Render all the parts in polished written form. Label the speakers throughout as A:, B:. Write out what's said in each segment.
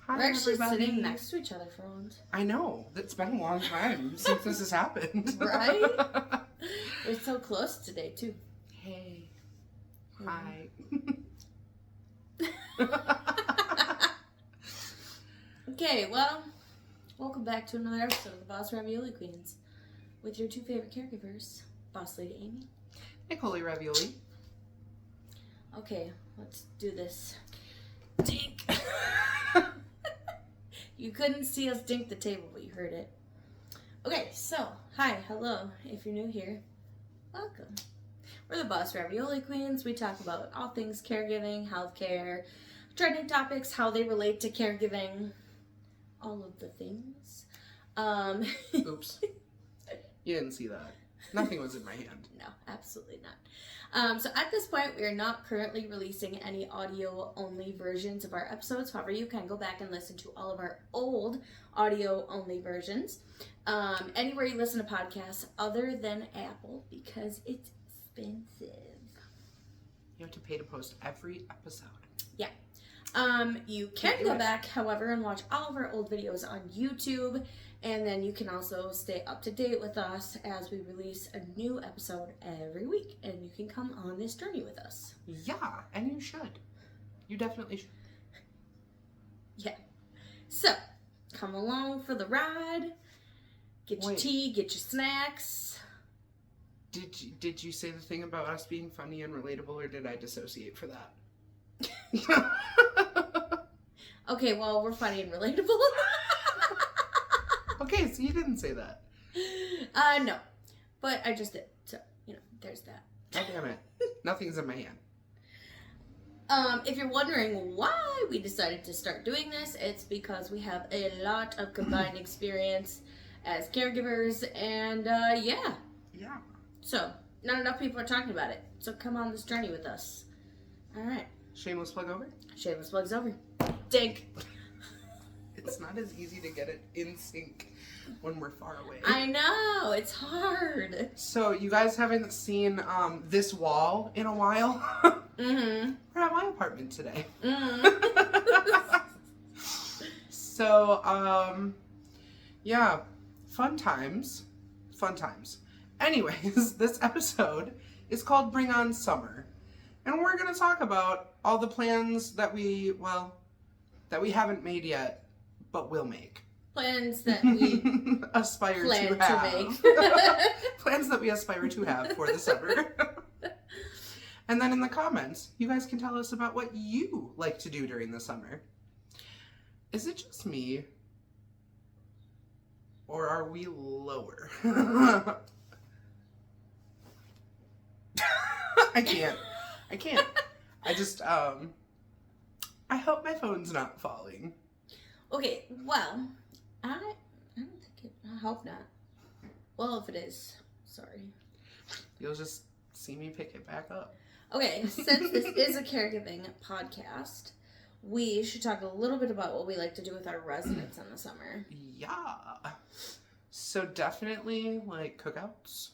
A: Hi,
B: We're actually
A: everybody.
B: sitting next to each other for once.
A: I know. It's been a long time since this has happened.
B: Right? We're so close today, too.
A: Hey.
B: Mhm.
A: Hi.
B: Okay, well, welcome back to another episode of the Boss Ravioli Queens with your two favorite caregivers, Boss Lady Amy.
A: Nicole Ravioli.
B: Okay, let's do this. Dink! You couldn't see us dink the table, but you heard it. Okay, so, hi, hello. If you're new here, welcome. We're the Boss Ravioli Queens. We talk about all things caregiving, healthcare, trending topics, how they relate to caregiving, all of the things.
A: Oops. You didn't see that. Nothing was in my hand.
B: No, absolutely not. So at this point, we are not currently releasing any audio-only versions of our episodes. However, you can go back and listen to all of our old audio-only versions anywhere you listen to podcasts other than Apple because it's expensive.
A: You have to pay to post every episode.
B: Yeah. You can go back, however, and watch all of our old videos on YouTube. And then you can also stay up to date with us as we release a new episode every week. And you can come on this journey with us.
A: Yeah, and you should. You definitely should.
B: Yeah. So, come along for the ride. Get your tea, get your snacks.
A: Did you say the thing about us being funny and relatable, or did I dissociate for that?
B: Okay, well, we're funny and relatable.
A: Okay, so you didn't say that.
B: No. But I just did. So, there's that.
A: God damn it. Nothing's in my hand.
B: If you're wondering why we decided to start doing this, it's because we have a lot of combined experience as caregivers, and yeah.
A: Yeah.
B: So, not enough people are talking about it. So come on this journey with us. All right.
A: Shameless plug over?
B: Shameless plug's over. Dink.
A: It's not as easy to get it in sync when we're far away.
B: I know, it's hard.
A: So you guys haven't seen this wall in a while?
B: Mm-hmm.
A: We're at my apartment today.
B: Mm-hmm.
A: So, yeah, fun times. Fun times. Anyways, this episode is called Bring On Summer. And we're going to talk about all the plans that we haven't made yet, but will make.
B: Plans that we
A: aspire
B: plan
A: to have.
B: make.
A: Plans that we aspire to have for the summer. And then in the comments, you guys can tell us about what you like to do during the summer. Is it just me? Or are we lower? I can't. I just, I hope my phone's not falling.
B: Okay, well, I don't think it, I hope not. Well, if it is, sorry.
A: You'll just see me pick it back up.
B: Okay, since this is a caregiving podcast, we should talk a little bit about what we like to do with our residents in the summer.
A: Yeah. So definitely, like, cookouts.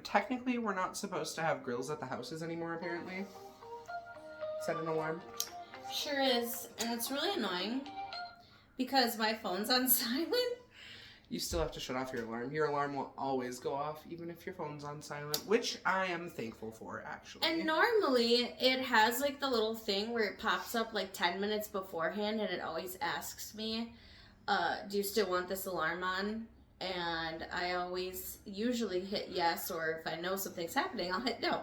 A: Technically, we're not supposed to have grills at the houses anymore, apparently. Set an alarm.
B: Sure is, and it's really annoying because my phone's on silent.
A: You still have to shut off your alarm. Your alarm will always go off, even if your phone's on silent, which I am thankful for, actually.
B: And normally, it has, like, the little thing where it pops up, like, 10 minutes beforehand, and it always asks me, do you still want this alarm on? And I always usually hit yes, or if I know something's happening, I'll hit no.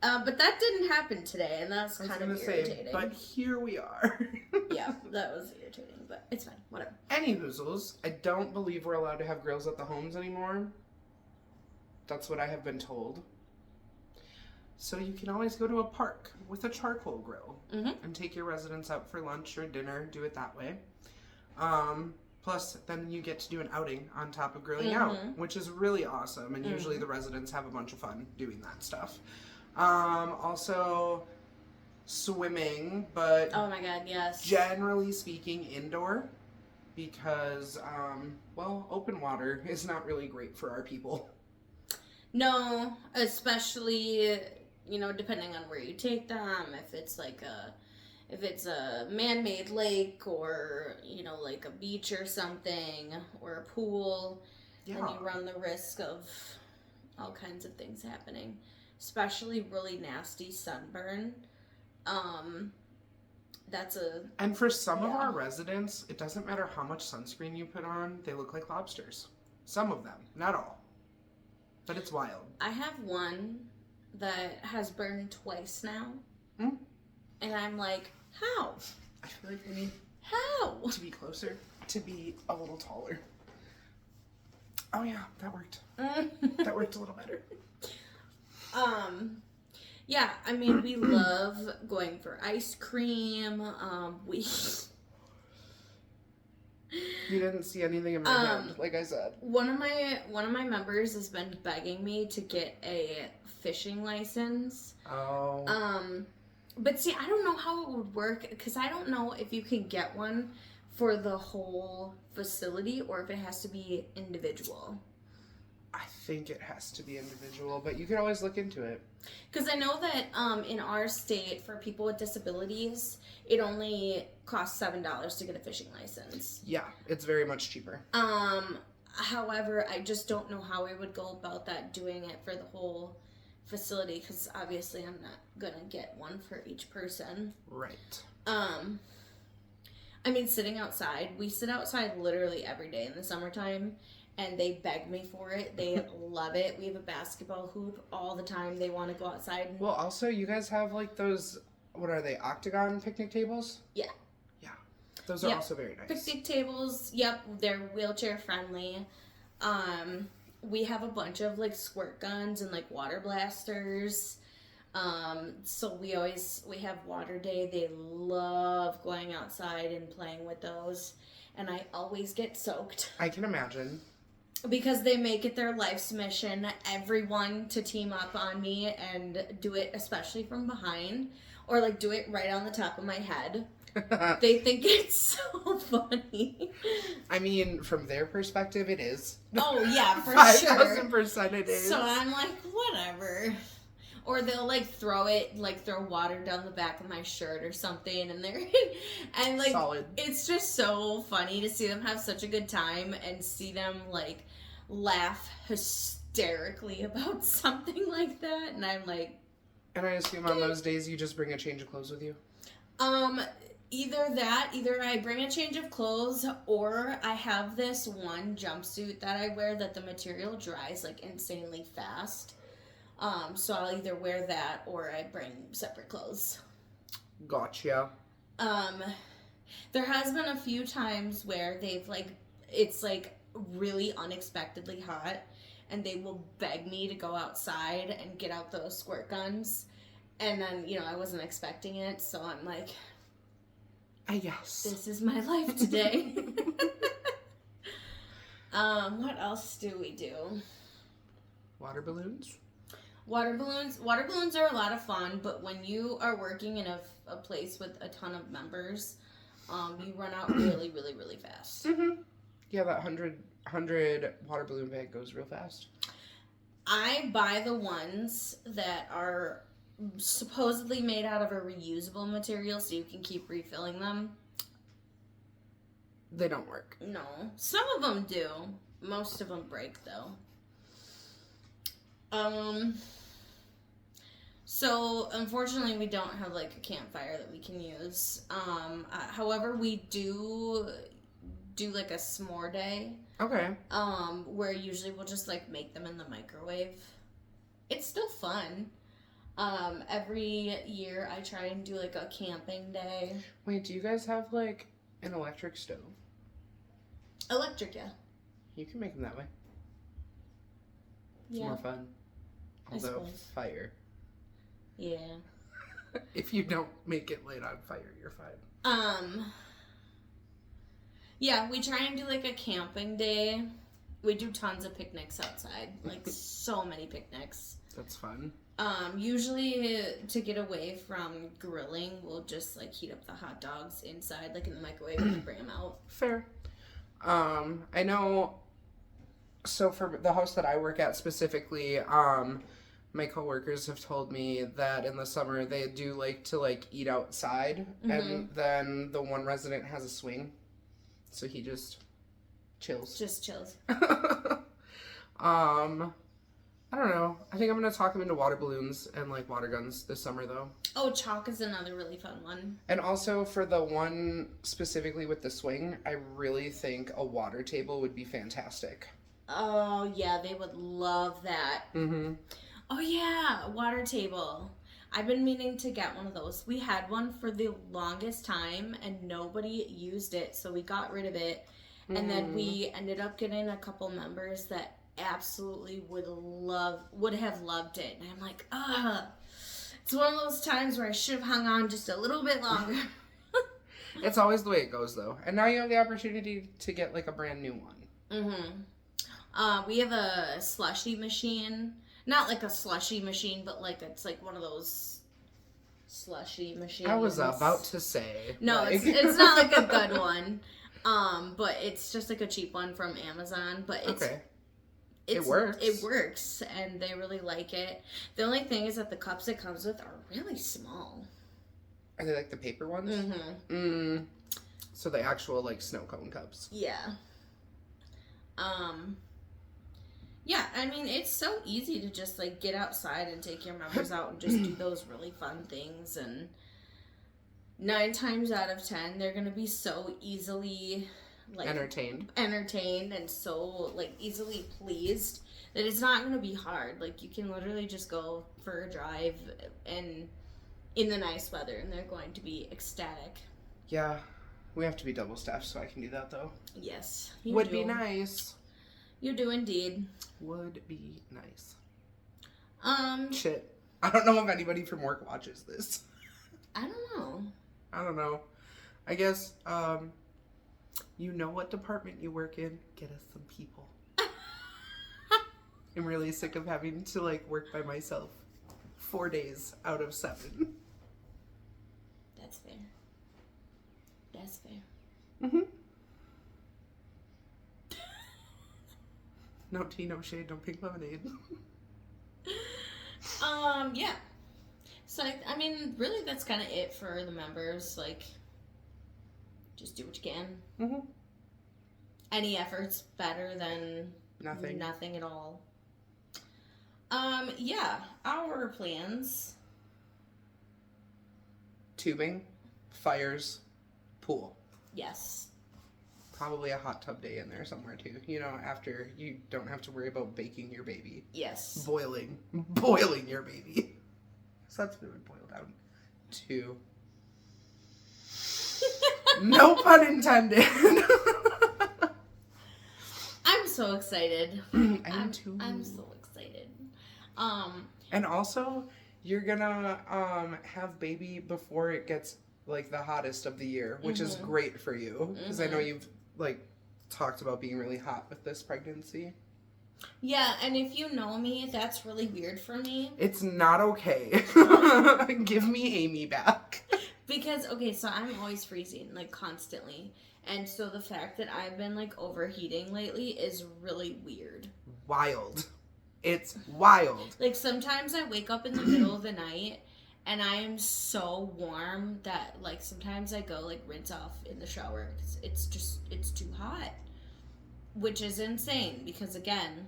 B: But that didn't happen today, and that's kind of irritating.
A: But here we are.
B: Yeah, that was irritating, but it's fine. Whatever.
A: Any hoozles, I don't believe we're allowed to have grills at the homes anymore. That's what I have been told. So you can always go to a park with a charcoal grill and take your residents out for lunch or dinner. Do it that way. Plus, then you get to do an outing on top of grilling out, which is really awesome. And usually the residents have a bunch of fun doing that stuff. Also, swimming, but
B: oh my god, yes.
A: Generally speaking, indoor, because, open water is not really great for our people.
B: No, especially, depending on where you take them, if it's like a if it's a man-made lake or, you know, like a beach or something or a pool, then you run the risk of all kinds of things happening, especially really nasty sunburn.
A: And for some of our residents, it doesn't matter how much sunscreen you put on, they look like lobsters. Some of them, not all. But it's wild.
B: I have one that has burned twice now. And I'm like, how?
A: I feel like we need to be closer, to be a little taller. Oh yeah, that worked. That worked a little better.
B: Yeah, I mean, we love going for ice cream.
A: You didn't see anything in my hand, like I said.
B: One of my members has been begging me to get a fishing license.
A: Oh.
B: But see, I don't know how it would work, because I don't know if you can get one for the whole facility or if it has to be individual.
A: I think it has to be individual, but you can always look into it.
B: Because I know that in our state, for people with disabilities, it only costs $7 to get a fishing license.
A: Yeah, it's very much cheaper.
B: However, I just don't know how I would go about that, doing it for the whole facility, because obviously I'm not gonna get one for each person.
A: Right.
B: I mean, sitting outside, we sit outside literally every day in the summertime, and they beg me for it. They love it. We have a basketball hoop all the time. They want to go outside.
A: Well, also, you guys have like those, what are they, octagon picnic tables?
B: Yeah.
A: Yeah. Those are also very nice.
B: Picnic tables, yep, they're wheelchair friendly. We have a bunch of like squirt guns and like water blasters. So we have water day. They love going outside and playing with those. And I always get soaked.
A: I can imagine.
B: Because they make it their life's mission, everyone to team up on me and do it, especially from behind, or like do it right on the top of my head. They think it's so funny.
A: I mean, from their perspective, it is.
B: Oh, yeah, for
A: 5,000% it is.
B: So I'm like, whatever. Or they'll like throw water down the back of my shirt or something, and and like,
A: solid.
B: It's just so funny to see them have such a good time and see them like laugh hysterically about something like that, and I'm like.
A: And I assume on those days you just bring a change of clothes with you?
B: Either I bring a change of clothes, or I have this one jumpsuit that I wear that the material dries like insanely fast. So I'll either wear that or I bring separate clothes.
A: Gotcha.
B: There has been a few times where it's like really unexpectedly hot, and they will beg me to go outside and get out those squirt guns. And then, I wasn't expecting it, so I'm like,
A: yes.
B: This is my life today. What else do we do?
A: Water balloons?
B: Water balloons are a lot of fun, but when you are working in a place with a ton of members, you run out really, really, really fast.
A: Mm-hmm. Yeah, that 100 water balloon bag goes real fast.
B: I buy the ones that are supposedly made out of a reusable material, so you can keep refilling them.
A: They don't work.
B: No. Some of them do. Most of them break, though. So, unfortunately, we don't have, like, a campfire that we can use. However, we do like, a s'more day.
A: Okay.
B: Where usually we'll just, like, make them in the microwave. It's still fun. Every year I try and do, like, a camping day.
A: Wait, do you guys have, like, an electric stove?
B: Electric, yeah.
A: You can make them that way. It's
B: yeah.
A: more fun. Although, fire.
B: Yeah.
A: If you don't make it light on fire, you're fine.
B: Yeah, we try and do, like, a camping day. We do tons of picnics outside. Like, so many picnics.
A: That's fun.
B: Usually, to get away from grilling, we'll just, like, heat up the hot dogs inside, like, in the microwave and bring them out.
A: Fair. I know, so for the house that I work at specifically, my coworkers have told me that in the summer they do like to like eat outside, and then the one resident has a swing, so he just chills.
B: Just chills.
A: I don't know. I think I'm gonna talk him into water balloons and like water guns this summer though.
B: Oh, chalk is another really fun one.
A: And also for the one specifically with the swing, I really think a water table would be fantastic.
B: Oh yeah, they would love that.
A: Mm-hmm.
B: Oh yeah, water table. I've been meaning to get one of those. We had one for the longest time and nobody used it, so we got rid of it. And then we ended up getting a couple members that absolutely would have loved it. And I'm like, it's one of those times where I should have hung on just a little bit longer.
A: It's always the way it goes though. And now you have the opportunity to get like a brand new one.
B: We have a slushy machine. Not like a slushy machine, but like it's like one of those slushy machines.
A: I was about to say.
B: No,
A: like...
B: it's not like a good one. But it's just like a cheap one from Amazon. But it's
A: okay. It works.
B: It works, and they really like it. The only thing is that the cups it comes with are really small.
A: Are they like the paper ones? So the actual like snow cone cups.
B: Yeah. Yeah, I mean, it's so easy to just like get outside and take your members out and just do those really fun things, and 9 times out of 10 they're gonna be so easily like entertained and so like easily pleased that it's not gonna be hard. Like you can literally just go for a drive and in the nice weather and they're going to be ecstatic.
A: Yeah, we have to be double staffed so I can do that though.
B: Yes,
A: would be nice.
B: You do indeed.
A: Would be nice.
B: Shit,
A: I don't know if anybody from work watches this.
B: I don't know.
A: I guess you know what department you work in. Get us some people. I'm really sick of having to like work by myself 4 days out of 7.
B: That's fair. That's fair.
A: No tea, no shade, no pink lemonade.
B: Yeah. So, I mean, really that's kind of it for the members. Like, just do what you can. Any effort's better than nothing at all. Yeah, our plans.
A: Tubing, fires, pool.
B: Yes.
A: Probably a hot tub day in there somewhere too. You know, after you don't have to worry about baking your baby.
B: Yes.
A: Boiling your baby. So that's what it would boil down to. No pun intended.
B: I'm so excited.
A: I'm too.
B: I'm so excited.
A: And also, you're gonna have baby before it gets like the hottest of the year, which is great for you because I know you've like talked about being really hot with this pregnancy.
B: Yeah, and if you know me, that's really weird for me.
A: It's not okay. Give me Amy back.
B: Because, okay, so I'm always freezing, like, constantly. And so the fact that I've been, like, overheating lately is really weird.
A: Wild. It's wild.
B: Like, sometimes I wake up in the middle of the night, and I am so warm that, like, sometimes I go, like, rinse off in the shower. It's too hot. Which is insane, because, again,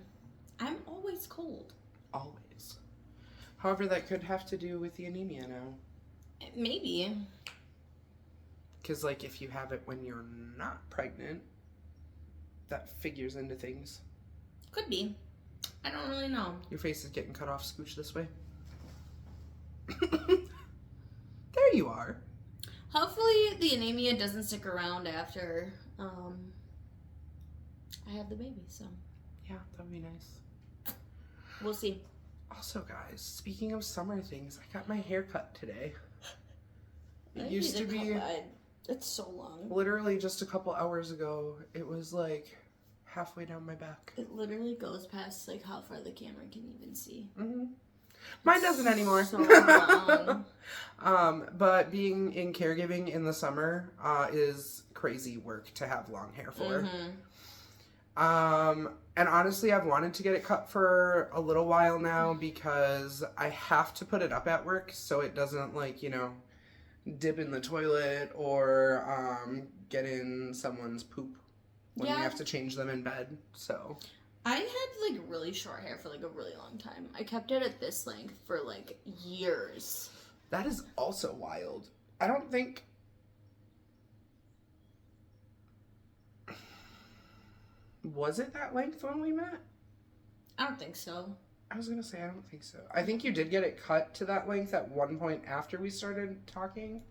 B: I'm always cold.
A: Always. However, that could have to do with the anemia now.
B: Maybe.
A: Because, like, if you have it when you're not pregnant, that figures into things.
B: Could be. I don't really know.
A: Your face is getting cut off. Scooch this way. There you are.
B: Hopefully the anemia doesn't stick around after I have the baby, so.
A: Yeah, that would be nice.
B: We'll see.
A: Also, guys, speaking of summer things, I got my hair cut today. It
B: I
A: used to be...
B: It's so long.
A: Literally just a couple hours ago, it was like halfway down my back.
B: It literally goes past like how far the camera can even see.
A: Mine doesn't anymore.
B: So long.
A: But being in caregiving in the summer is crazy work to have long hair for. And honestly, I've wanted to get it cut for a little while now because I have to put it up at work so it doesn't, like, dip in the toilet or get in someone's poop when we have to change them in bed. So
B: I had like really short hair for like a really long time. I kept it at this length for like years.
A: That is also wild. I don't think... Was it that length when we met?
B: I don't think so.
A: I was going to say, I don't think so. I think you did get it cut to that length at one point after we started talking.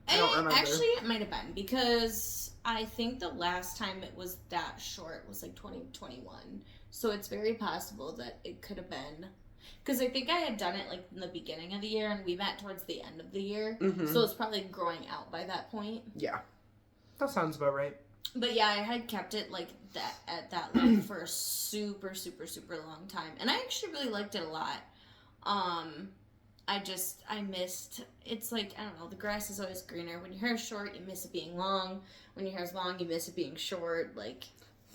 A: I don't remember.
B: Actually, it might have been because I think the last time it was that short was like 2021. So it's very possible that it could have been. Because I think I had done it like in the beginning of the year and we met towards the end of the year. Mm-hmm. So it's probably growing out by that point.
A: Yeah. That sounds about right.
B: But yeah, I had kept it like that at that length for a super, super, super long time. And I actually really liked it a lot. I missed, it's like, I don't know, the grass is always greener. When your hair is short, you miss it being long. When your hair is long, you miss it being short. Like,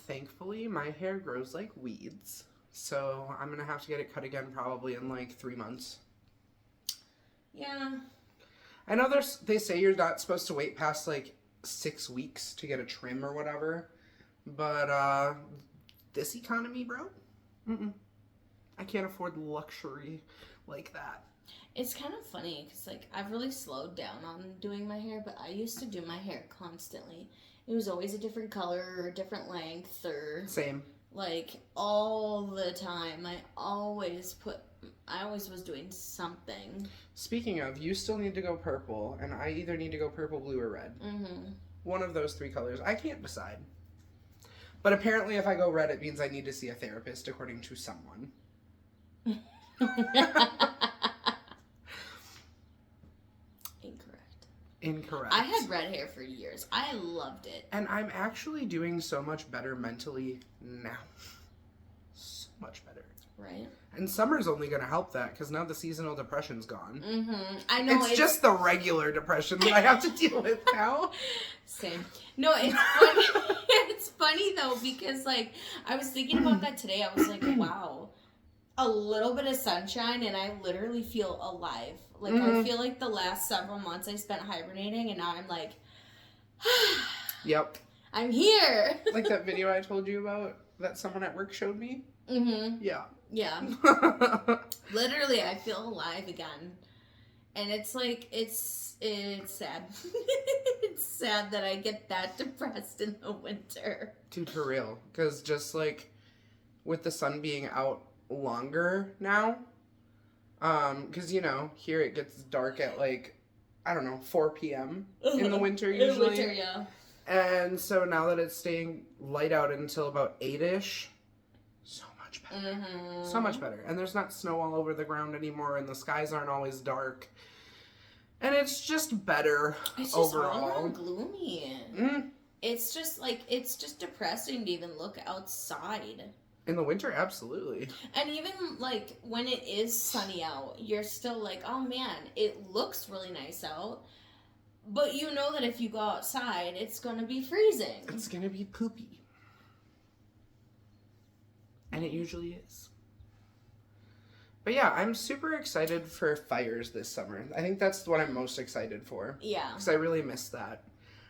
A: thankfully, my hair grows like weeds. So I'm going to have to get it cut again probably in like 3 months.
B: Yeah.
A: I know they say you're not supposed to wait past like 6 weeks to get a trim or whatever, but this economy, bro, I can't afford luxury like that.
B: It's kind of funny because like I've really slowed down on doing my hair, but I used to do my hair constantly. It was always a different color or a different length or
A: same,
B: like all the time. I always was doing something.
A: Speaking of, you still need to go purple, and I either need to go purple, blue, or red. Mm-hmm. One of those 3 colors. I can't decide. But apparently if I go red, it means I need to see a therapist, according to someone. Incorrect.
B: I had red hair for years. I loved it.
A: And I'm actually doing so much better mentally now. So much better.
B: Right.
A: And summer's only going to help that because now the seasonal depression's gone.
B: Mm-hmm. I know.
A: It's just the regular depression that I have to deal with now.
B: Same. No, it's funny. It's funny though because like I was thinking about that today. I was like, wow, a little bit of sunshine and I literally feel alive. Like I feel like the last several months I spent hibernating and now I'm like,
A: yep,
B: I'm here.
A: Like that video I told you about that someone at work showed me.
B: Mm-hmm.
A: Yeah.
B: Yeah. Literally, I feel alive again. And it's like, it's sad. It's sad that I get that depressed in the winter.
A: Dude, for real. Because just like with the sun being out longer now, because here it gets dark at like, I don't know, 4 p.m. in the winter usually.
B: In the winter, yeah.
A: And so now that it's staying light out until about 8-ish, so much better. Mm-hmm. So much better. And there's not snow all over the ground anymore, and the skies aren't always dark. And it's just better overall. It's just all around
B: gloomy. It's just depressing to even look outside.
A: In the winter, absolutely.
B: And even like when it is sunny out, you're still like, oh man, it looks really nice out. But you know that if you go outside, it's going to be freezing.
A: It's going to be poopy. And it usually is. But yeah, I'm super excited for fires this summer. I think that's what I'm most excited for.
B: Yeah.
A: Because I really miss that.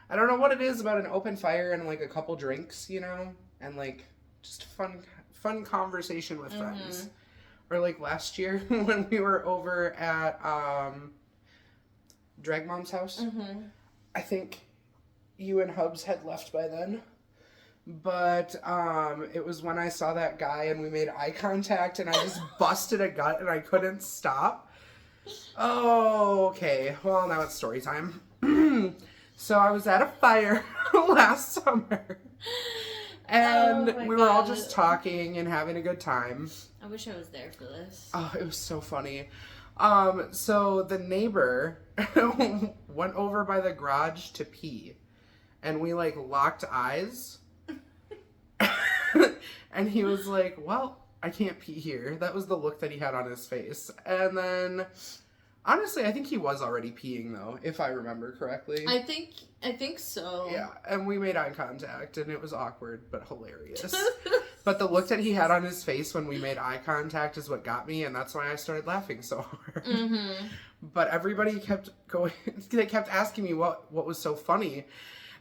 A: I don't know what it is about an open fire and like a couple drinks, and like just fun conversation with friends. Or like last year when we were over at Drag Mom's house. Mm-hmm. I think you and Hubs had left by then. But it was when I saw that guy and we made eye contact and I just busted a gut and I couldn't stop. Oh, okay. Well, now it's story time. So I was at a fire last summer. And we were all just talking and having a good time.
B: I wish I was there for this.
A: Oh, it was so funny. So the neighbor went over by the garage to pee. And we, like, locked eyes. And he was like, well, I can't pee here. That was the look that he had on his face. And then Honestly, I think he was already peeing though, if I remember correctly.
B: I think so.
A: Yeah, and we made eye contact, and it was awkward but hilarious. But the look that he had on his face when we made eye contact is what got me, and that's why I started laughing so hard.
B: Mm-hmm.
A: But everybody kept going. They kept asking me what was so funny,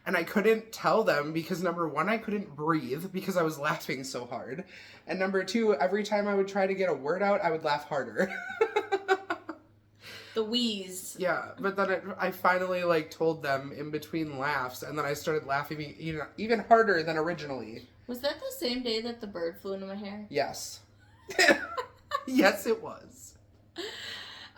A: and I couldn't tell them because number one, I couldn't breathe because I was laughing so hard, and number two, every time I would try to get a word out, I would laugh harder.
B: The wheeze.
A: Yeah, but then I finally like told them in between laughs, and then I started laughing even harder than originally.
B: Was that the same day that the bird flew into my hair?
A: Yes. Yes, it was.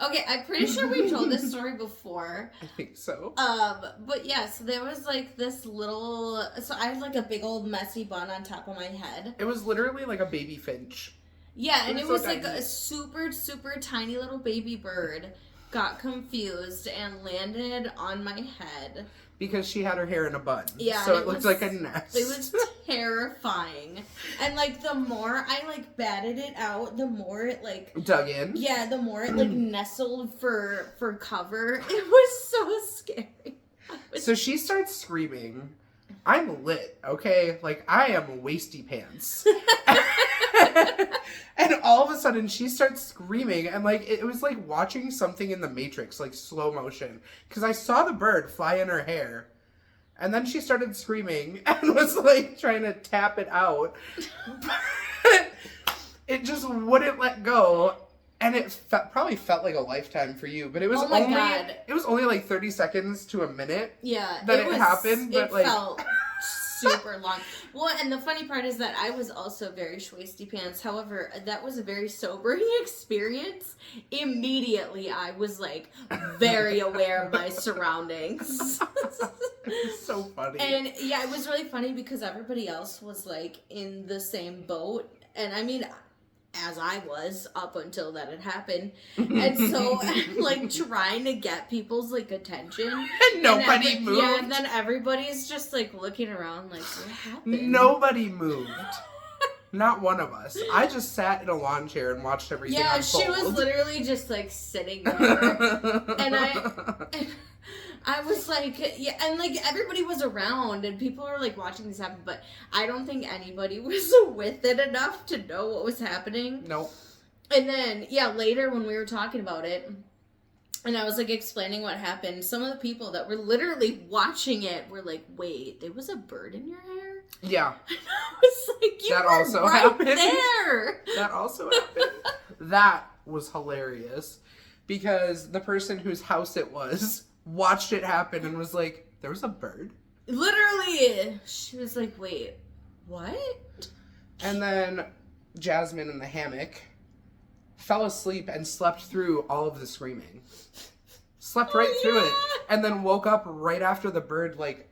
B: Okay, I'm pretty sure we told this story before.
A: I think so.
B: But yeah, so there was like this little. So I had like a big old messy bun on top of my head.
A: It was literally like a baby finch.
B: Yeah, and it was
A: so
B: like
A: tiny.
B: a super, super tiny little baby bird. Got confused and landed on my head.
A: Because she had her hair in a bun.
B: Yeah.
A: So it looked like a nest.
B: It was terrifying. And like the more I like batted it out, the more it like
A: dug in.
B: Yeah, the more it like nestled for cover. It was so scary.
A: So she starts screaming. I'm lit, okay? Like I am wasty pants. And all of a sudden she starts screaming, and like it was like watching something in the Matrix, like slow motion. Because I saw the bird fly in her hair, and then she started screaming and was like trying to tap it out. But it just wouldn't let go, and it probably felt like a lifetime for you. But it was it was only like 30 seconds to a minute.
B: Yeah,
A: that it happened. But
B: it
A: like
B: felt super long. Well, and the funny part is that I was also very schwasty pants. However, that was a very sobering experience. Immediately, I was like very aware of my surroundings.
A: It's so funny.
B: And yeah, it was really funny because everybody else was like in the same boat. And I mean, as I was up until that had happened. And so I'm like trying to get people's like attention.
A: And nobody moved.
B: Yeah, and then everybody's just like looking around like, what happened?
A: Nobody moved. Not one of us. I just sat in a lawn chair and watched everything unfold.
B: She was literally just like sitting there. And I was like, yeah, and like everybody was around and people were like watching this happen, but I don't think anybody was with it enough to know what was happening.
A: Nope.
B: And then, yeah, later when we were talking about it, and I was like explaining what happened, some of the people that were literally watching it were like, wait, there was a bird in your hair?
A: Yeah.
B: And I was like, you
A: that
B: were
A: also
B: right
A: happened.
B: there.
A: That also happened. That was hilarious because the person whose house it was watched it happen and was like, there was a bird?
B: Literally. She was like, wait, what?
A: And then Jasmine in the hammock fell asleep and slept through all of the screaming. Slept right through it. And then woke up right after the bird, like,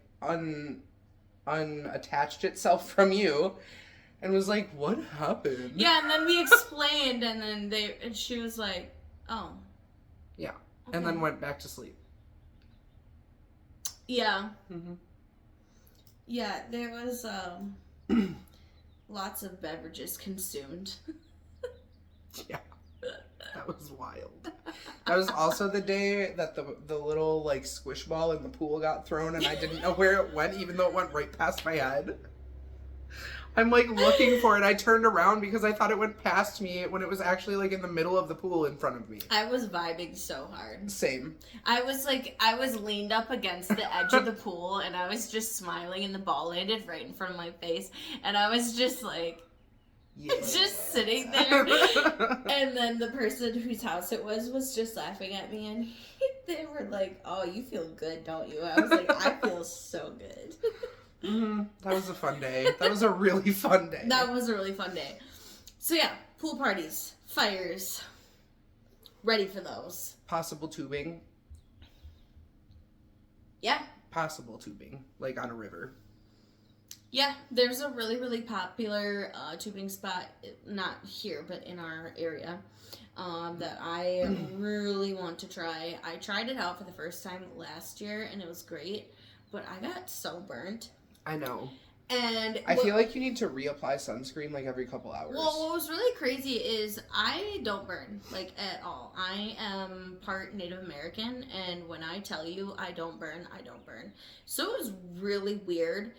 A: unattached itself from you. And was like, what happened?
B: Yeah, and then we explained, and then she was like, oh.
A: Yeah.
B: Okay.
A: And then went back to sleep.
B: Yeah.
A: Mm-hmm.
B: Yeah, there was lots of beverages consumed.
A: Yeah. That was wild. That was also the day that the little like squish ball in the pool got thrown and I didn't know where it went, even though it went right past my head. I'm like looking for it. I turned around because I thought it went past me when it was actually like in the middle of the pool in front of me.
B: I was vibing so hard.
A: Same.
B: I was leaned up against the edge of the pool and I was just smiling and the ball landed right in front of my face and I was just like,
A: yeah.
B: just sitting there. And then the person whose house it was just laughing at me and they were like, oh, you feel good, don't you? I was like, I feel so good.
A: Mm-hmm. That was a fun day. That was a really fun day.
B: That was a really fun day. So yeah, pool parties, fires. Ready for those.
A: Possible tubing.
B: Yeah.
A: Possible tubing. Like on a river.
B: Yeah, there's a really, really popular tubing spot, not here, but in our area, that I really want to try. I tried it out for the first time last year, and it was great, but I got so burnt.
A: I know.
B: And
A: I feel like you need to reapply sunscreen like every couple hours.
B: Well, what was really crazy is I don't burn, like, at all. I am part Native American, and when I tell you I don't burn, I don't burn. So it was really weird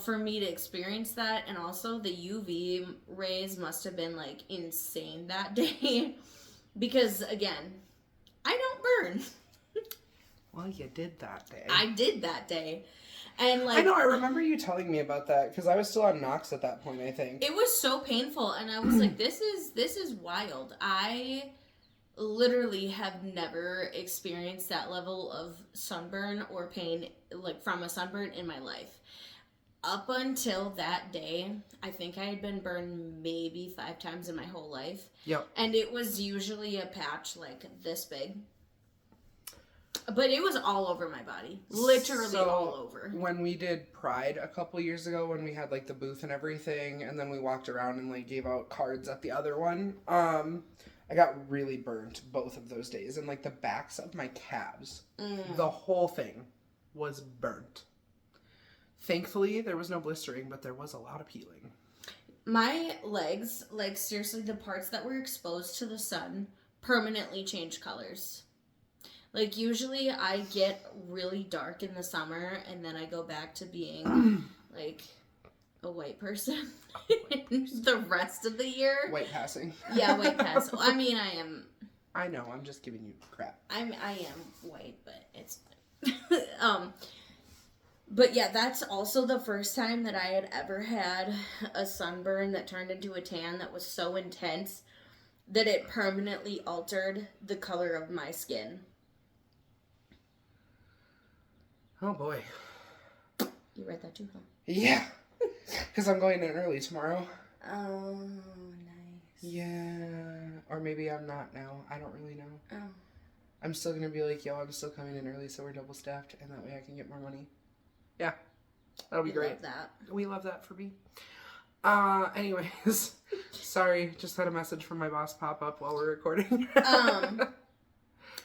B: for me to experience that, and also the UV rays must have been, like, insane that day. Because, again, I don't burn.
A: Well, you did that day.
B: I did that day. And like,
A: I know, I remember you telling me about that because I was still on Nox at that point, I think.
B: It was so painful, and I was like, this is wild. I literally have never experienced that level of sunburn or pain, like, from a sunburn in my life. Up until that day, I think I had been burned maybe 5 times in my whole life.
A: Yep.
B: And it was usually a patch like this big. But it was all over my body. Literally all over.
A: When we did Pride a couple years ago, when we had, like, the booth and everything, and then we walked around and, like, gave out cards at the other one, I got really burnt both of those days. And, like, the backs of my calves, the whole thing was burnt. Thankfully, there was no blistering, but there was a lot of peeling.
B: My legs, like, seriously, the parts that were exposed to the sun permanently changed colors. Like, usually I get really dark in the summer, and then I go back to being, like, a white person the rest of the year.
A: White passing.
B: Yeah, white passing. I mean, I am...
A: I know, I'm just giving you crap.
B: I am white, but it's... But yeah, that's also the first time that I had ever had a sunburn that turned into a tan that was so intense that it permanently altered the color of my skin.
A: Oh boy.
B: You read that too, huh?
A: Yeah. Because I'm going in early tomorrow.
B: Oh, nice.
A: Yeah. Or maybe I'm not now. I don't really know.
B: Oh.
A: I'm still going to be like, yo, I'm still coming in early so we're double staffed and that way I can get more money. Yeah. That'll be great.
B: Love that.
A: We love that for me. Anyways. Sorry. Just had a message from my boss pop up while we're recording.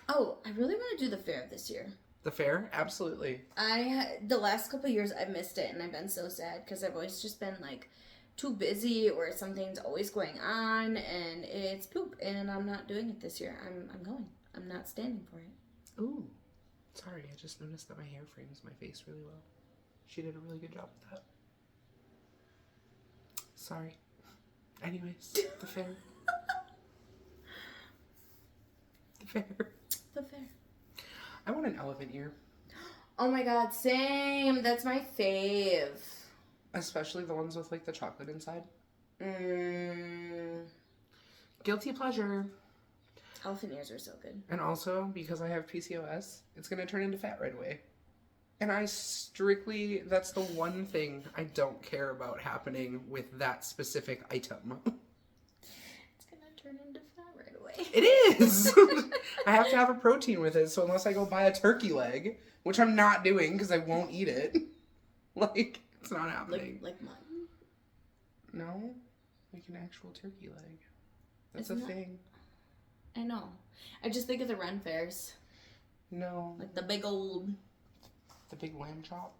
B: Oh, I really want to do the fair this year.
A: The fair? Absolutely.
B: The last couple of years I've missed it, and I've been so sad because I've always just been like too busy or something's always going on and it's poop and I'm not doing it this year. I'm going. I'm not standing for it.
A: Ooh. Sorry, I just noticed that my hair frames my face really well. She did a really good job with that. Sorry. Anyways, the fair. The fair.
B: The fair.
A: I want an elephant ear.
B: Oh my god, same. That's my fave.
A: Especially the ones with, like, the chocolate inside. Guilty pleasure.
B: Elephant ears are so good.
A: And also, because I have PCOS, it's going to turn into fat right away. And that's the one thing I don't care about happening with that specific item.
B: It's going to turn into fat right away.
A: It is! I have to have a protein with it, so unless I go buy a turkey leg, which I'm not doing because I won't eat it, like, it's not happening.
B: Like mutton?
A: No, like an actual turkey leg. That's
B: Isn't
A: a
B: that...
A: thing.
B: I know. I just think of the Ren fairs.
A: No.
B: Like the big old...
A: The big lamb chop?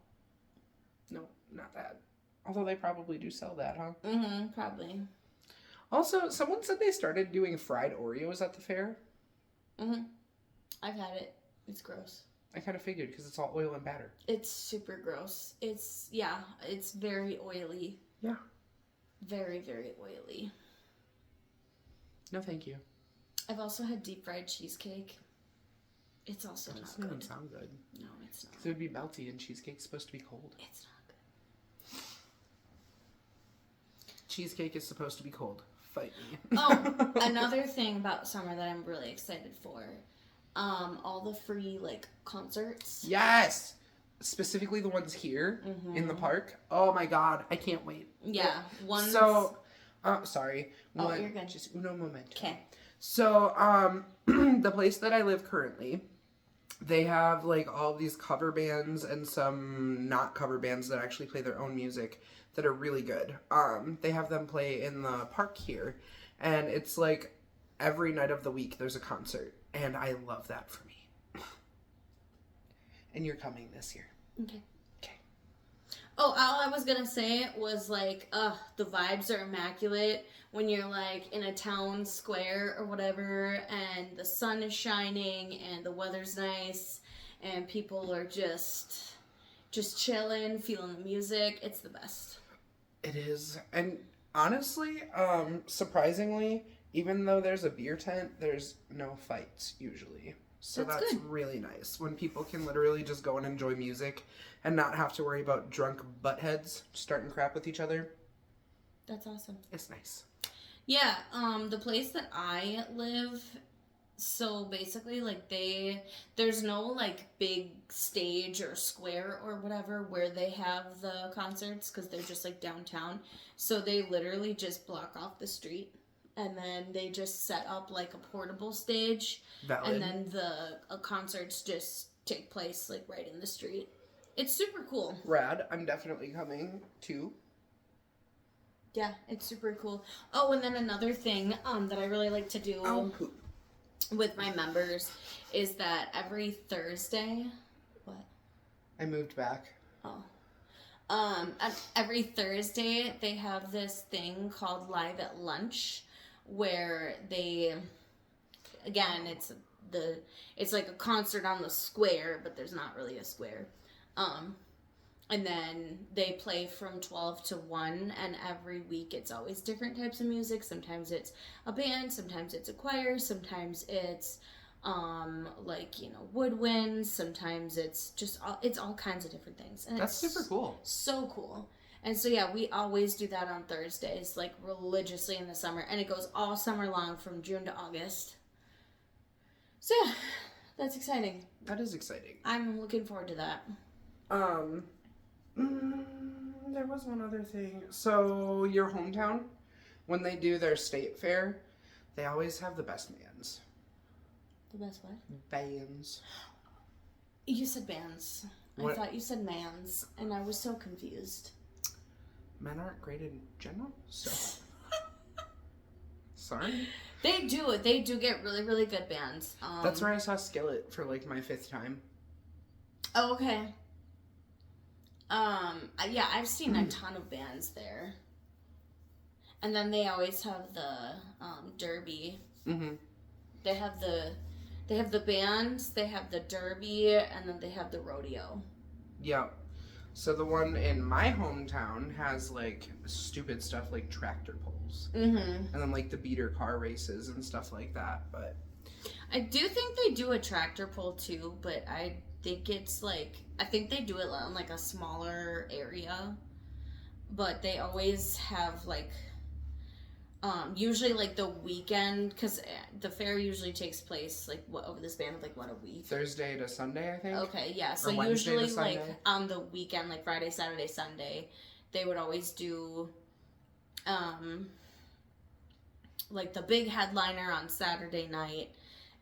A: No, not that. Although they probably do sell that, huh?
B: Mm-hmm, probably.
A: Also, someone said they started doing fried Oreos at the fair.
B: Mm-hmm. I've had it. It's gross.
A: I kind of figured because it's all oil and batter.
B: It's super gross. It's very oily.
A: Yeah.
B: Very, very oily.
A: No, thank you.
B: I've also had deep fried cheesecake. It's also
A: That
B: not
A: doesn't
B: good.
A: even sound good.
B: No, it's not.
A: It would be melty and cheesecake's supposed to be cold.
B: It's not good.
A: Cheesecake is supposed to be cold. Fight me.
B: Oh, another thing about summer that I'm really excited for. All the free, like, concerts.
A: Yes! Specifically the ones here in the park. Oh my god, I can't wait.
B: Yeah, one.
A: So, sorry.
B: Oh, you're good.
A: Just uno momento.
B: Okay.
A: So, the place that I live currently, they have, like, all these cover bands and some not cover bands that actually play their own music that are really good. They have them play in the park here, and it's, like, every night of the week there's a concert, and I love that for me. And you're coming this year.
B: Okay.
A: Okay.
B: Oh, all I was gonna say was like, the vibes are immaculate when you're like in a town square or whatever, and the sun is shining and the weather's nice, and people are just chilling, feeling the music. It's the best.
A: It is. And honestly, surprisingly, even though there's a beer tent, there's no fights usually. So that's
B: good.
A: really nice when people can literally just go and enjoy music and not have to worry about drunk buttheads starting crap with each other.
B: That's awesome.
A: It's nice.
B: Yeah, the place that I live, so basically like there's no like big stage or square or whatever where they have the concerts because they're just like downtown. So they literally just block off the street and then they just set up like a portable stage.
A: Valid.
B: And then the concerts just take place like right in the street. It's super cool.
A: Rad. I'm definitely coming too.
B: Yeah, it's super cool. Oh, and then another thing that I really like to do with my members is that every Thursday. What?
A: I moved back.
B: Oh. Every Thursday they have this thing called Live at Lunch, where they, again, it's like a concert on the square, but there's not really a square. And then they play from 12 to 1, and every week it's always different types of music. Sometimes it's a band, sometimes it's a choir, sometimes it's like, you know, woodwinds, sometimes it's just it's all kinds of different things. And
A: that's super cool.
B: So cool. And so yeah, we always do that on Thursdays, like religiously in the summer, and it goes all summer long from June to August. So yeah, that's exciting.
A: That is exciting.
B: I'm looking forward to that.
A: There was one other thing. So your hometown, when they do their state fair, they always have the best bands.
B: The best what?
A: Bands.
B: You said bands.
A: What?
B: I thought you said mans, and I was so confused.
A: Men aren't great in general, so. Sorry.
B: They do. They do get really, really good bands.
A: That's where I saw Skillet for like my 5th time.
B: Oh, okay. Yeah, I've seen a ton of bands there. And then they always have the derby.
A: Mm-hmm.
B: They have the bands, they have the derby, and then they have the rodeo.
A: Yep. So the one in my hometown has like stupid stuff like tractor pulls.
B: Mm-hmm.
A: And then like the beater car races and stuff like that. But
B: I do think they do a tractor pull too, but I think it's like, I think they do it on like a smaller area, but they always have like, usually like the weekend, because the fair usually takes place like over the span of like what, a week?
A: Thursday to Sunday, I think.
B: Okay, yeah. So
A: Wednesday
B: usually
A: to
B: like
A: Sunday.
B: on the weekend, like Friday, Saturday, Sunday, they would always do like the big headliner on Saturday night,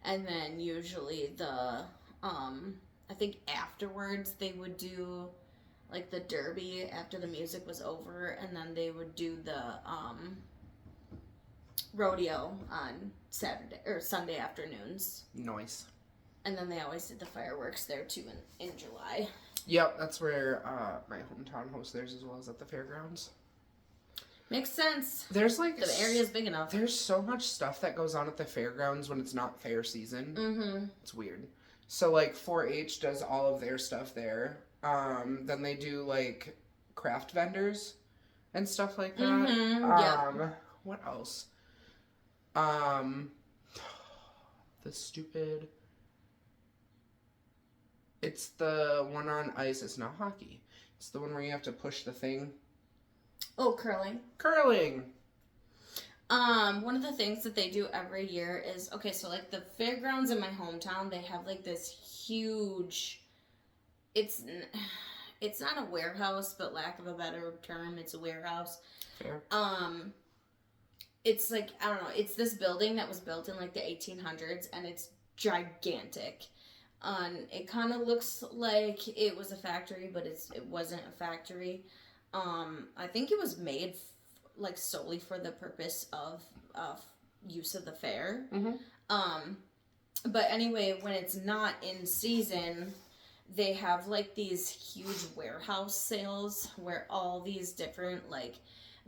B: and then usually the I think afterwards they would do like the derby after the music was over, and then they would do the rodeo on Saturday or Sunday afternoons.
A: Nice.
B: And then they always did the fireworks there too in July.
A: Yep, that's where my hometown hosts theirs as well as at the fairgrounds.
B: Makes sense.
A: There's like
B: The area's big enough.
A: There's so much stuff that goes on at the fairgrounds when it's not fair season.
B: Mm-hmm.
A: It's weird. So like 4-H does all of their stuff there. Then they do like craft vendors and stuff like that.
B: Mm-hmm.
A: What else? The stupid. It's the one on ice. It's not hockey. It's the one where you have to push the thing.
B: Oh, curling.
A: Curling.
B: One of the things that they do every year is, okay, so like the fairgrounds in my hometown, they have like this huge, it's not a warehouse, but lack of a better term, it's a warehouse.
A: Fair.
B: It's like, I don't know, it's this building that was built in like the 1800s, and it's gigantic. It kind of looks like it was a factory, but it wasn't a factory. I think it was made like solely for the purpose of use of the fair.
A: Mm-hmm.
B: But anyway, when it's not in season, they have like these huge warehouse sales where all these different like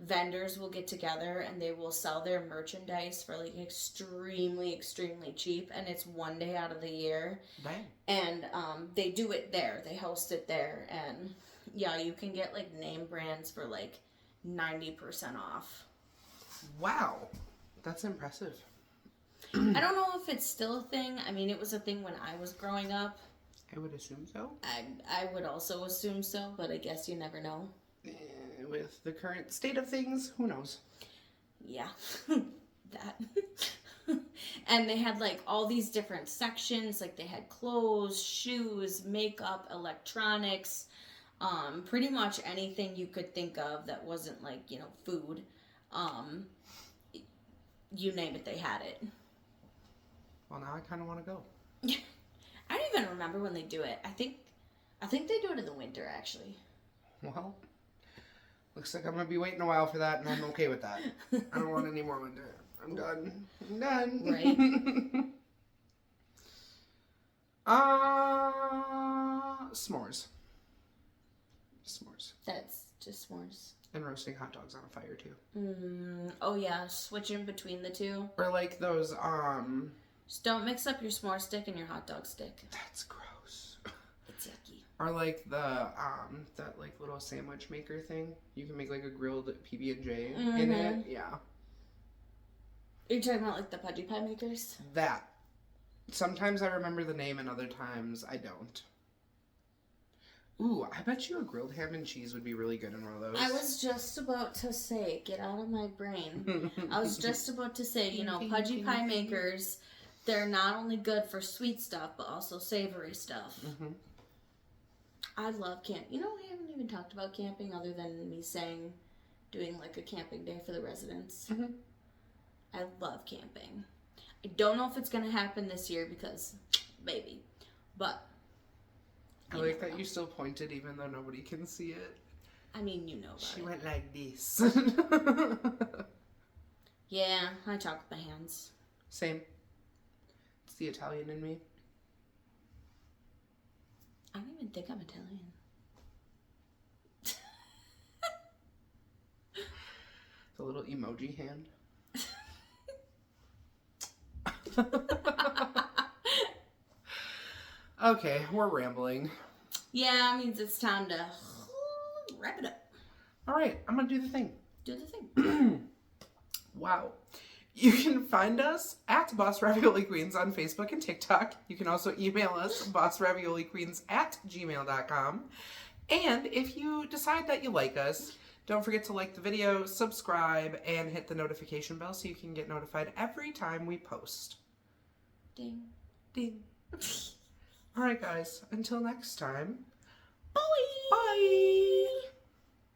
B: vendors will get together and they will sell their merchandise for like extremely cheap, and it's one day out of the year.
A: Dang.
B: And they do it there, they host it there, and yeah, you can get like name brands for like 90% off.
A: Wow, that's impressive.
B: I don't know if it's still a thing. I mean, it was a thing when I was growing up.
A: I would assume so.
B: I would also assume so, but I guess you never know.
A: With the current state of things, who knows?
B: Yeah, that. And they had like all these different sections. Like they had clothes, shoes, makeup, electronics, pretty much anything you could think of that wasn't like, you know, food. You name it, they had it.
A: Well, now I kind of want to go.
B: I don't even remember when they do it. I think they do it in the winter, actually.
A: Well, looks like I'm going to be waiting a while for that, and I'm okay with that. I don't want any more winter. I'm done. I'm done.
B: Right.
A: S'mores. S'mores.
B: That's just s'mores.
A: And roasting hot dogs on a fire, too.
B: Oh, yeah. Switching between the two.
A: Or like those,
B: Just don't mix up your s'more stick and your hot dog stick.
A: That's gross.
B: It's yucky.
A: Or like the, that like little sandwich maker thing. You can make like a grilled PB&J in it. Yeah.
B: Are you talking about like the pudgy pie makers?
A: That. Sometimes I remember the name and other times I don't. Ooh, I bet you a grilled ham and cheese would be really good in one of those.
B: I was just about to say, get out of my brain. I was just about to say, you know, pudgy pie makers, they're not only good for sweet stuff, but also savory stuff.
A: Mm-hmm.
B: I love camp. You know, we haven't even talked about camping other than me saying doing like a camping day for the residents.
A: Mm-hmm.
B: I love camping. I don't know if it's going to happen this year because, maybe, but...
A: I like that you still pointed even though nobody can see it.
B: I mean, you know about
A: She
B: it.
A: went like this.
B: Yeah, I talk with my hands.
A: Same. It's the Italian in me.
B: I don't even think I'm Italian.
A: The little emoji hand. Okay, we're rambling.
B: Yeah, it means it's time to wrap it up.
A: All right, I'm going to do the thing.
B: Do the thing.
A: Wow. You can find us at Boss Ravioli Queens on Facebook and TikTok. You can also email us, bossravioliqueens@gmail.com. And if you decide that you like us, don't forget to like the video, subscribe, and hit the notification bell so you can get notified every time we post.
B: Ding.
A: Ding. All right, guys. Until next time.
B: Bye.
A: Bye.